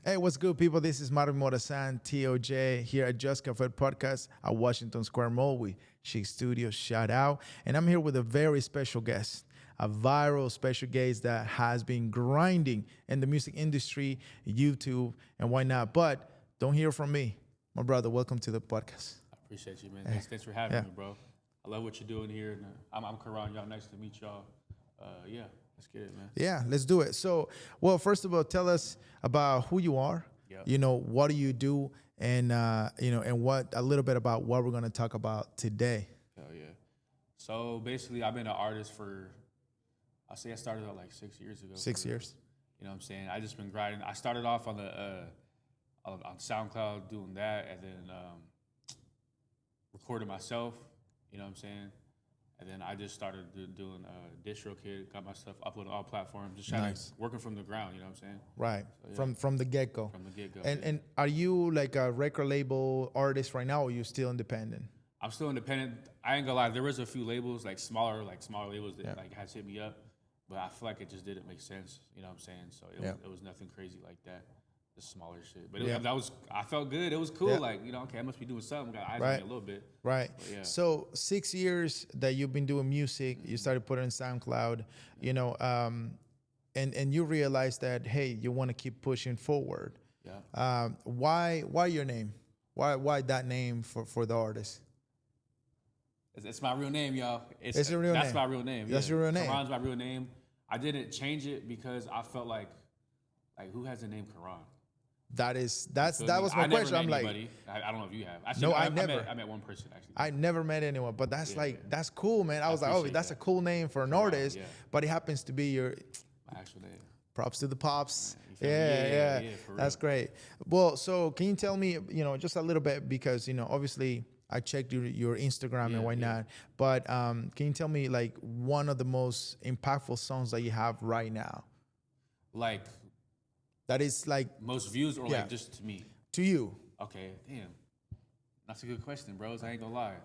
Hey, what's good, people? This is Marvin Morazan, TOJ, here at Just Cafe Podcast at Washington Square Mall with Sheikh Studio. Shout out. And I'm here with a very special guest, a viral special guest that has been grinding in the music industry, YouTube, and why not. But don't hear from me. My brother, welcome to the podcast. I appreciate you, man. Thanks for having me, bro. I love what you're doing here. And, I'm Khoraan, y'all. Nice to meet y'all. Yeah, let's get it, man. Yeah, let's do it. So, well, first of all, tell us about who you are. Yep. You know, what do you do, and and what a little bit about what we're gonna talk about today. Hell yeah. So basically, I've been an artist for, I started out like 6 years ago. 6 years. You know what I'm saying? I just been grinding. I started off on the on SoundCloud doing that, and then recorded myself. You know what I'm saying? And then I just started doing DistroKid, got my stuff uploaded all platforms, just trying to working from the ground. You know what I'm saying? Right. So, yeah. From the get go. From the get go. And are you like a record label artist right now, or are you still independent? I'm still independent. I ain't gonna lie. There was a few labels, like smaller labels that like has hit me up, but I feel like it just didn't make sense. You know what I'm saying? So it was nothing crazy like that. Just smaller shit. But I felt good. It was cool. Yeah. Like, you know, okay, I must be doing something. Got eyes on me a little bit. Right. But yeah. So 6 years that you've been doing music, you started putting in SoundCloud, you know, and you realized that, hey, you want to keep pushing forward. Yeah. Why your name? Why that name for the artist? It's my real name, y'all. It's your real name. That's my real name. That's your real name. Khoraan my real name. I didn't change it because I felt like who has the name Khoraan? That was my question. I'm like, I don't know if you have. Actually, no, I never. I met one person actually. I never met anyone, but that's that's cool, man. I was like, oh, that's a cool name for an artist, but it happens to be your my actual name. Props to the pops. Yeah, That's great. Well, so can you tell me, you know, just a little bit, because, you know, obviously I checked your Instagram and whatnot, but can you tell me like one of the most impactful songs that you have right now? Like, that is like most views, or like just to me? To you. Okay, damn. That's a good question, bros. I ain't gonna lie.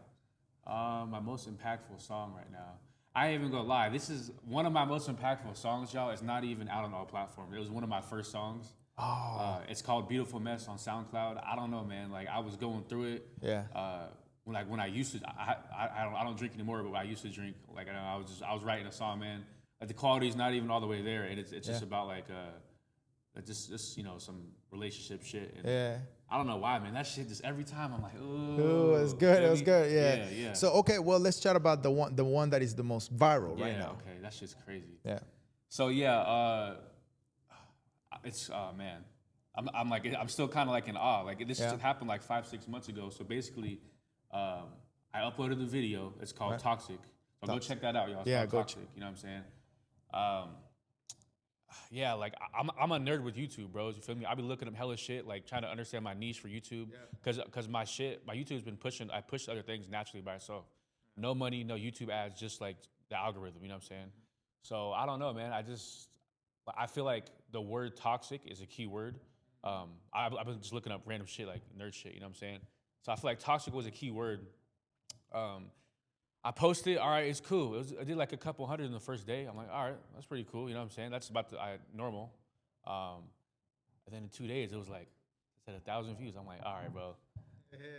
My most impactful song right now. I ain't even gonna lie. This is one of my most impactful songs, y'all. It's not even out on all platforms. It was one of my first songs. Oh. It's called "Beautiful Mess" on SoundCloud. I don't know, man. Like, I was going through it. Yeah. When I used to, I don't drink anymore, but when I used to drink, like, I was writing a song, man. Like, the quality's not even all the way there, and it's just about like just you know, some relationship shit. And I don't know why, man. That shit just every time I'm like, ooh, it's good. It was good. Yeah. So okay, well, let's chat about the one that is the most viral right now. Okay, that shit's crazy. Yeah. So it's man, I'm still kind of like in awe. Like, this just happened like 5-6 months ago. So basically, I uploaded the video. It's called Toxic. So go check that out, y'all. It's called Toxic. You know what I'm saying? Yeah, like I'm a nerd with YouTube, bros. You feel me? I be looking up hella shit, like trying to understand my niche for YouTube, cause my YouTube's been pushing. I push other things naturally by itself. No money, no YouTube ads, just like the algorithm. You know what I'm saying? So I don't know, man. I feel like the word toxic is a key word. I've been just looking up random shit, like nerd shit. You know what I'm saying? So I feel like toxic was a key word. I posted, all right, it's cool. I did like a couple hundred in the first day. I'm like, all right, that's pretty cool. You know what I'm saying? That's about normal. And then in 2 days, it was like, it said 1,000 views. I'm like, all right, bro.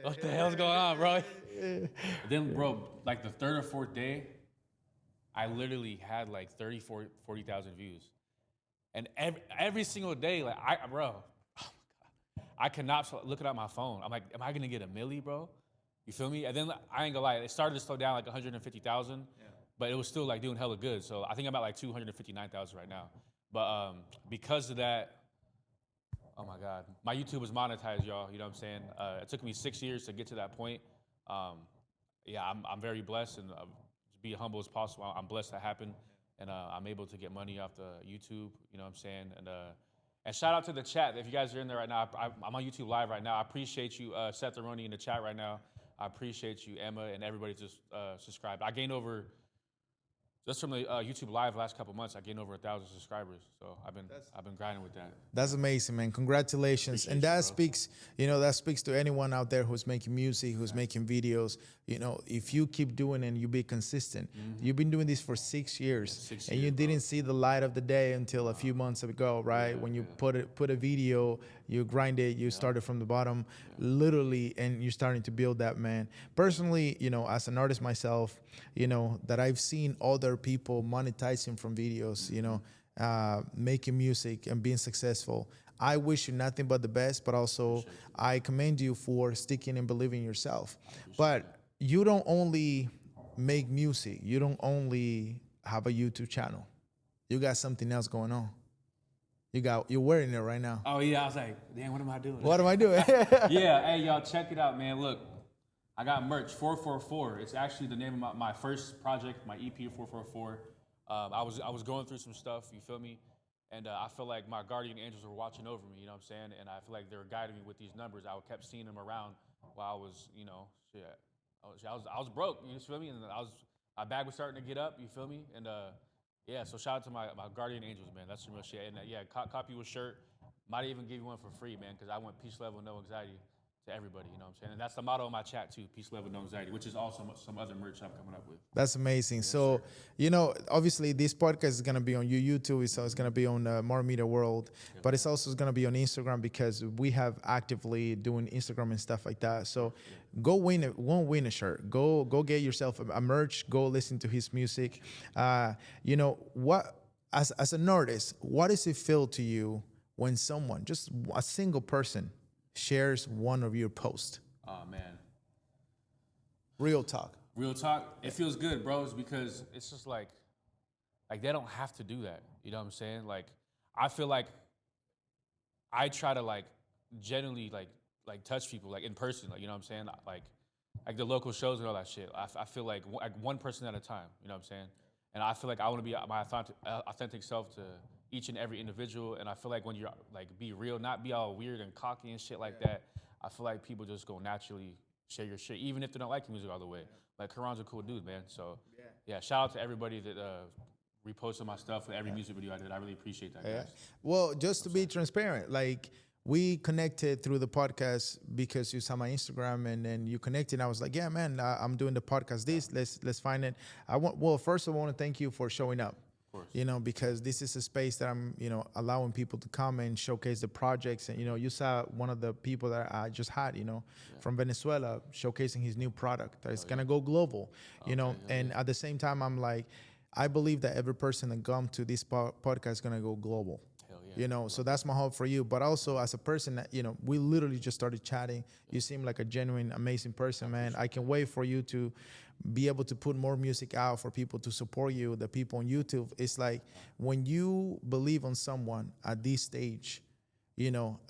What the hell's going on, bro? Then, bro, like the third or fourth day, I literally had like 40,000 views. And every single day, like, bro, oh my God, I cannot stop looking at my phone. I'm like, am I going to get a milli, bro? You feel me? And then I ain't gonna lie, it started to slow down like 150,000, but it was still like doing hella good. So I think I'm at like 259,000 right now. But because of that, oh my God, my YouTube was monetized, y'all. You know what I'm saying? It took me 6 years to get to that point. Yeah, I'm very blessed, and to be humble as possible. I'm blessed that happened, and I'm able to get money off the YouTube. You know what I'm saying? And shout out to the chat. If you guys are in there right now, I'm on YouTube Live right now. I appreciate you, Seth Aroni, in the chat right now. I appreciate you, Emma, and everybody just subscribed. I gained over, just from the YouTube Live last couple months, I gained over 1,000 subscribers. So I've been grinding with that. That's amazing, man. Congratulations. And that speaks, you know, that speaks to anyone out there who's making music, who's making videos. You know, if you keep doing it and you be consistent, you've been doing this for 6 years, and you didn't see the light of the day until a few months ago, right? When you put a video you grind it, you started from the bottom, literally, and you're starting to build that, man. Personally, you know, as an artist myself, you know, that I've seen other people monetizing from videos, you know, making music and being successful. I wish you nothing but the best, but also I commend you for sticking and believing in yourself. But you don't only make music, you don't only have a YouTube channel. You got something else going on. You're wearing it right now. Oh yeah, I was like, damn, what am I doing? What am I doing? Yeah, hey y'all, check it out, man. Look, I got merch, 444. It's actually the name of my first project, my EP 444. I was going through some stuff, you feel me? And I feel like my guardian angels were watching over me, you know what I'm saying? And I feel like they were guiding me with these numbers. I kept seeing them around while I was, you know, shit. I was broke, you feel me? And my bag was starting to get up, you feel me? And yeah, so shout out to my guardian angels, man. That's some real shit. And yeah, copy you a shirt. Might even give you one for free, man, because I want peace, love, and no anxiety to everybody, you know what I'm saying? And that's the motto of my chat too, peace, love, and no anxiety, which is also some other merch I'm coming up with. That's amazing. Yes, so, you know, obviously this podcast is going to be on YouTube, so it's going to be on More Media World, but it's also going to be on Instagram because we have actively doing Instagram and stuff like that. So go win a shirt. Go get yourself a merch. Go listen to his music. You know, what as an artist, what does it feel to you when someone, just a single person, shares one of your posts? Oh man. Real talk. Real talk. It feels good, bros, because it's just like they don't have to do that. You know what I'm saying? Like, I feel like I try to like genuinely like touch people like in person, like, you know what I'm saying? Like the local shows and all that shit. I feel like one person at a time, you know what I'm saying? And I feel like I want to be my authentic self to each and every individual, and I feel like when you're like be real, not be all weird and cocky and shit like that, I feel like people just go naturally share your shit, even if they don't like your music all the way. Like Khoraan's a cool dude, man. So yeah, shout out to everybody that reposted my stuff for every music video I did. I really appreciate that, guys. Well, just to be transparent, like we connected through the podcast because you saw my Instagram and then you connected. And I was like, yeah, man, I'm doing the podcast. Let's find it. First I want to thank you for showing up. You know, because this is a space that I'm, you know, allowing people to come and showcase the projects. And, you know, you saw one of the people that I just had, you know, from Venezuela showcasing his new product that is going to go global, you know. And at the same time, I'm like, I believe that every person that comes to this podcast is going to go global. You know, so that's my hope for you. But also as a person that, you know, we literally just started chatting. You seem like a genuine, amazing person, man. I can wait for you to be able to put more music out for people to support you, the people on YouTube. It's like when you believe on someone at this stage, you know,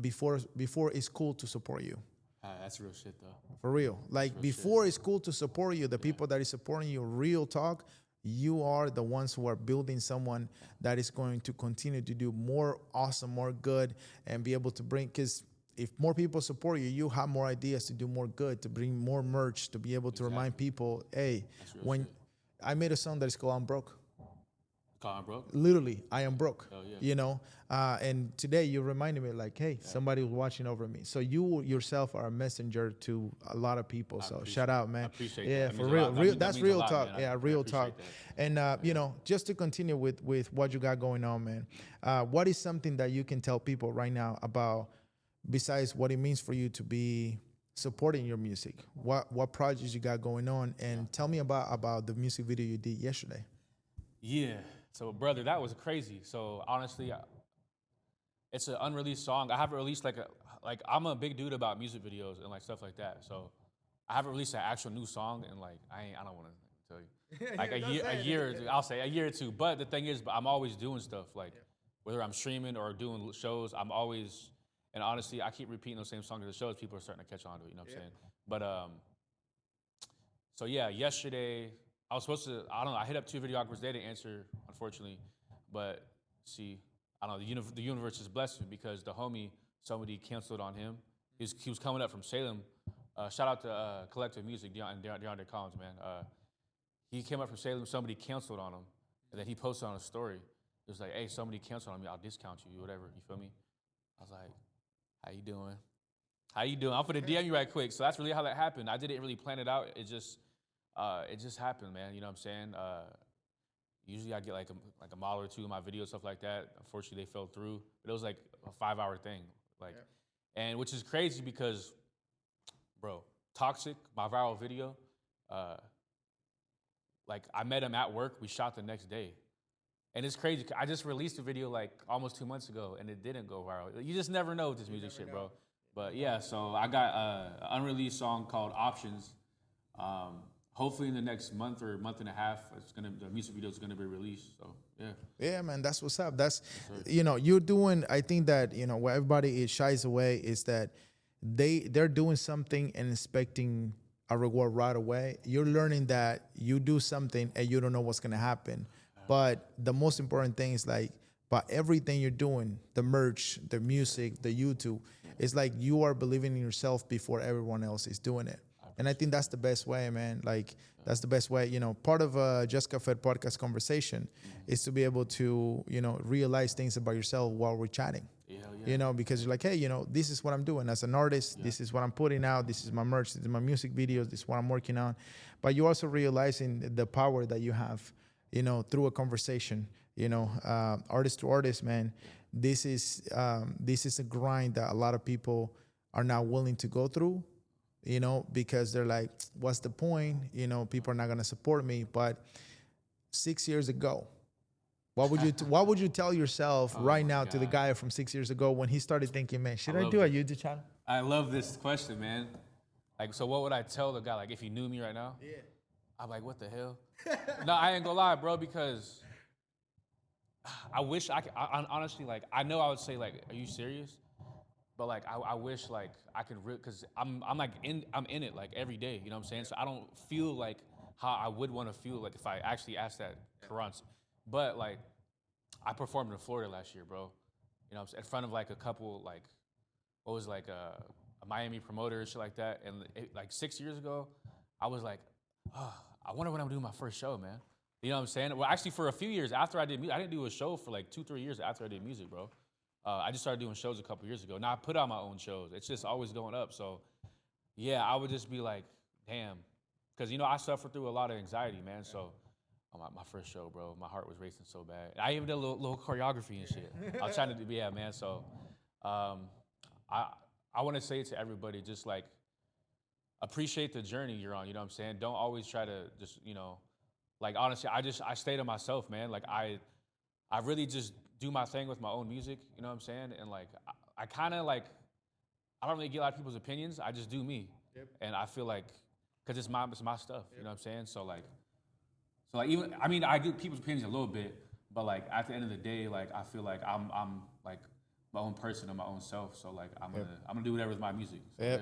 before it's cool to support you. That's real shit, though. For real. Like before it's cool to support you, the people that is supporting you, real talk, you are the ones who are building someone that is going to continue to do more awesome, more good, and be able to bring, because if more people support you, you have more ideas to do more good, to bring more merch, to be able to remind people, hey, when I made a song that is called I'm Broke. I'm broke? Literally, I am broke. Oh, yeah. You know, and today you reminded me like, hey, somebody was watching over me. So you yourself are a messenger to a lot of people. So shout out, man. I appreciate that. Yeah, for real. That's real talk. Yeah, real talk. And you know, just to continue with what you got going on, man. What is something that you can tell people right now about, besides what it means for you to be supporting your music? What projects you got going on? And tell me about the music video you did yesterday. Yeah. So, brother, that was crazy. So, honestly, it's an unreleased song. I haven't released like I'm a big dude about music videos and like stuff like that. So, I haven't released an actual new song in like I don't want to tell you like a year. I'll say a year or two. But the thing is, I'm always doing stuff like whether I'm streaming or doing shows. I'm always, and honestly, I keep repeating those same songs at the shows. People are starting to catch on to it. You know what I'm saying? But so yeah, yesterday. I was supposed to, I don't know, I hit up 2 videographers. They didn't answer, unfortunately. But see, I don't know, the universe has blessed me because the homie, somebody canceled on him. He was coming up from Salem. Shout out to Collective Music, DeAndre Collins, man. He came up from Salem, somebody canceled on him. And then he posted on a story. It was like, hey, somebody canceled on me, I'll discount you, whatever, you feel me? I was like, how you doing? How you doing? I'm finna DM you right quick. So that's really how that happened. I didn't really plan it out. It just happened, man. You know what I'm saying? Usually I get like a model or 2 in my videos, stuff like that. Unfortunately, they fell through. But it was like a 5-hour thing. Like, and which is crazy because, bro, Toxic, my viral video, like I met him at work. We shot the next day. And it's crazy. I just released a video like almost 2 months ago, and it didn't go viral. You just never know with this music shit, bro. But yeah, so I got an unreleased song called Options. Hopefully in the next month or month and a half, the music video is gonna be released. So yeah. Yeah, man, that's what's up. That's you're doing. I think that where everybody shies away is that they're doing something and expecting a reward right away. You're learning that you do something and you don't know what's gonna happen. But the most important thing is like, by everything you're doing, the merch, the music, the YouTube, it's like you are believing in yourself before everyone else is doing it. And I think that's the best way, man. Like, that's the best way. Part of a Jessica Fed podcast conversation is to be able to, realize things about yourself while we're chatting. Because you're like, hey, this is what I'm doing as an artist. This is what I'm putting out. This is my merch. This is my music videos. This is what I'm working on. But you're also realizing the power that you have, through a conversation, artist to artist, man. This is a grind that a lot of people are not willing to go through, because they're like, what's the point? People are not going to support me. But 6 years ago, what would you tell yourself right now to the guy from 6 years ago when he started thinking, man, should I do a YouTube channel? I love this question, man. Like, so what would I tell the guy? Like, if he knew me right now? Yeah. I'm like, what the hell? No, I ain't gonna lie, bro, because I wish I could, honestly, like, I know I would say, like, are you serious? But, like, I wish, like, I could, because I'm in it, like, every day, you know what I'm saying? So I don't feel like how I would want to feel, like, if I actually asked that Khoraan. But, like, I performed in Florida last year, bro. In front of, like, a couple, like, what was, like, a Miami promoter and shit like that. And, like, 6 years ago, I was like, oh, I wonder when I'm doing my first show, man. You know what I'm saying? Well, actually, for a few years after I did music, I didn't do a show for like 2-3 years after I did music, bro. I just started doing shows a couple years ago. Now I put out my own shows. It's just always going up. So, yeah, I would just be like, damn. Because, I suffer through a lot of anxiety, man. So, my first show, bro, my heart was racing so bad. I even did a little choreography and shit. I was trying to do, yeah, man. So, I want to say to everybody, just like, appreciate the journey you're on, you know what I'm saying? Don't always try to just, like, honestly, I stay to myself, man. Like, I really just do my thing with my own music, you know what I'm saying? And, like, I kind of, like, I don't really get a lot of people's opinions. I just do me. Yep. And I feel like, because it's my stuff, you know what I'm saying? So, like, even, I mean, I get people's opinions a little bit, but, like, at the end of the day, like, I feel like I'm like, my own person and my own self. So, like, I'm gonna do whatever with my music. So, yeah.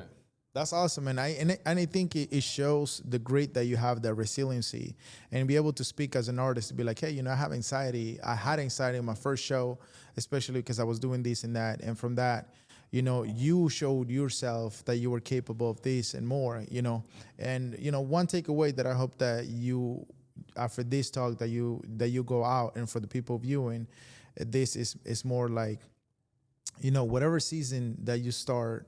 That's awesome, and I think it shows the grit that you have, the resiliency, and be able to speak as an artist to be like, hey, I have anxiety. I had anxiety in my first show, especially because I was doing this and that, and from that, you showed yourself that you were capable of this and more, and one takeaway that I hope that you, after this talk, that you go out and for the people viewing, this is more like, whatever season that you start.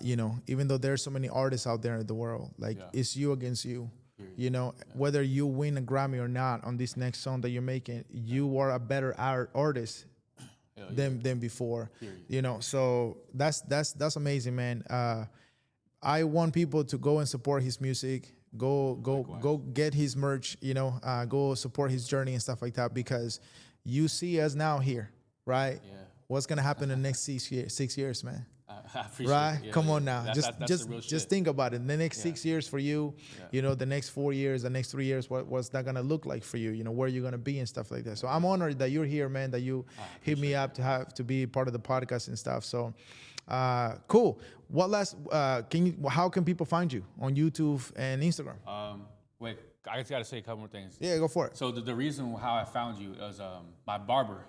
Even though there's so many artists out there in the world, like it's you against you, whether you win a Grammy or not on this next song that you're making, you are a better artist than before, so that's amazing, man. I want people to go and support his music, go get his merch, go support his journey and stuff like that, because you see us now here, right? What's going to happen in the next 6 years, man? I appreciate right? it. Yeah, Come on now. Just think about it. The next 6 years for you, the next 4 years, the next 3 years, what's that gonna look like for you? Where you're gonna be and stuff like that. So I'm honored that you're here, man, that you hit me up to be part of the podcast and stuff. So cool. What last how can people find you on YouTube and Instagram? Wait, I just gotta say a couple more things. Yeah, go for it. So the reason how I found you was my barber.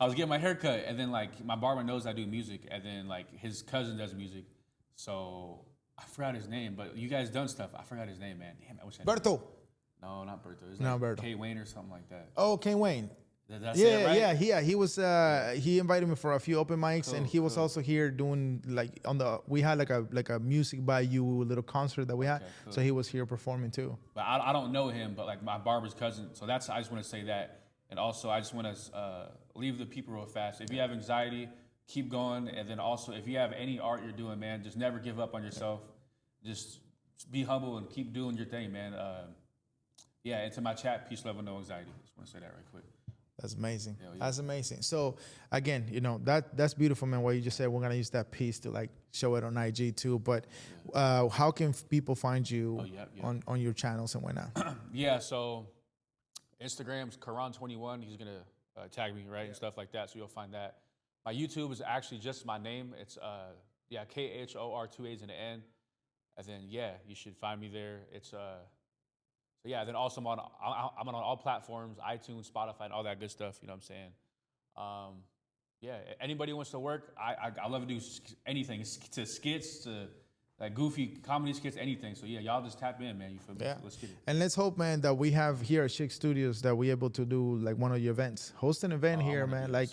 I was getting my hair cut, and then, like, my barber knows I do music, and then, like, his cousin does music. So I forgot his name, but you guys done stuff. I forgot his name, man. Damn, I wish I knew. Berto. No, not Berto. It's no, like Berto. K Wayne or something like that. Oh, K Wayne. That's it, right? Yeah. He was he invited me for a few open mics, and he was also here doing, like, we had like a music by you little concert that we had. Okay, cool. So he was here performing too. But I don't know him, but, like, my barber's cousin. So I just want to say that. And also, I just want to leave the people real fast. If you have anxiety, keep going. And then also, if you have any art you're doing, man, just never give up on yourself. Just be humble and keep doing your thing, man. Yeah, and to my chat, peace, love, and no anxiety. Just want to say that right quick. That's amazing. Yeah. That's amazing. So again, you know, that's beautiful, man. What you just said, we're gonna use that piece to like show it on IG too. But how can people find you on your channels and whatnot? Yeah, so Instagram's Khoraan21. He's gonna tag me, right, and stuff like that. So you'll find that. My YouTube is actually just my name. It's KHOR 2 A's and an N, and then you should find me there. It's So yeah, then also I'm on all platforms, iTunes, Spotify, and all that good stuff. You know what I'm saying? Anybody who wants to work, I love to do anything, to skits, to like goofy comedy skits, anything. So yeah, y'all just tap in, man. You feel me? Yeah. Let's get it. And let's hope, man, that we have here at Sheikh Studios that we able to do like one of your events. Host an event here, man. Like,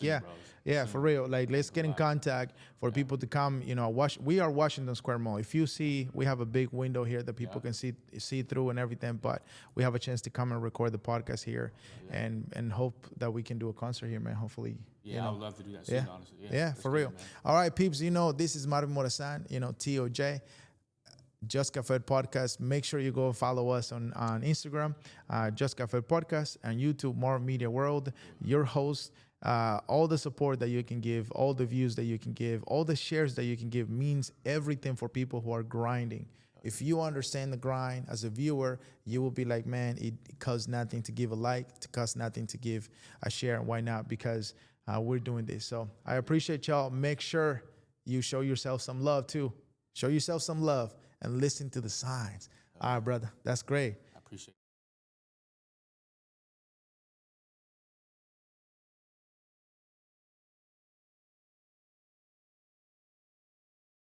for real. Like, let's get in contact for people to come. You know, we are Washington Square Mall. If you see, we have a big window here that people can see through and everything. But we have a chance to come and record the podcast here, and hope that we can do a concert here, man. Hopefully. Yeah, I would love to do that soon, honestly. Yeah, for real. All right, peeps, you know, this is Marvin Morazan, you know, TOJ, Just Cafe Podcast. Make sure you go follow us on Instagram, Just Cafe Podcast, and YouTube, More Media World, your host. All the support that you can give, all the views that you can give, all the shares that you can give means everything for people who are grinding. If you understand the grind as a viewer, you will be like, man, it costs nothing to give a like, it costs nothing to give a share, and why not? Because we're doing this. So I appreciate y'all. Make sure you show yourself some love too. Show yourself some love and listen to the signs. All right, brother. That's great. I appreciate it.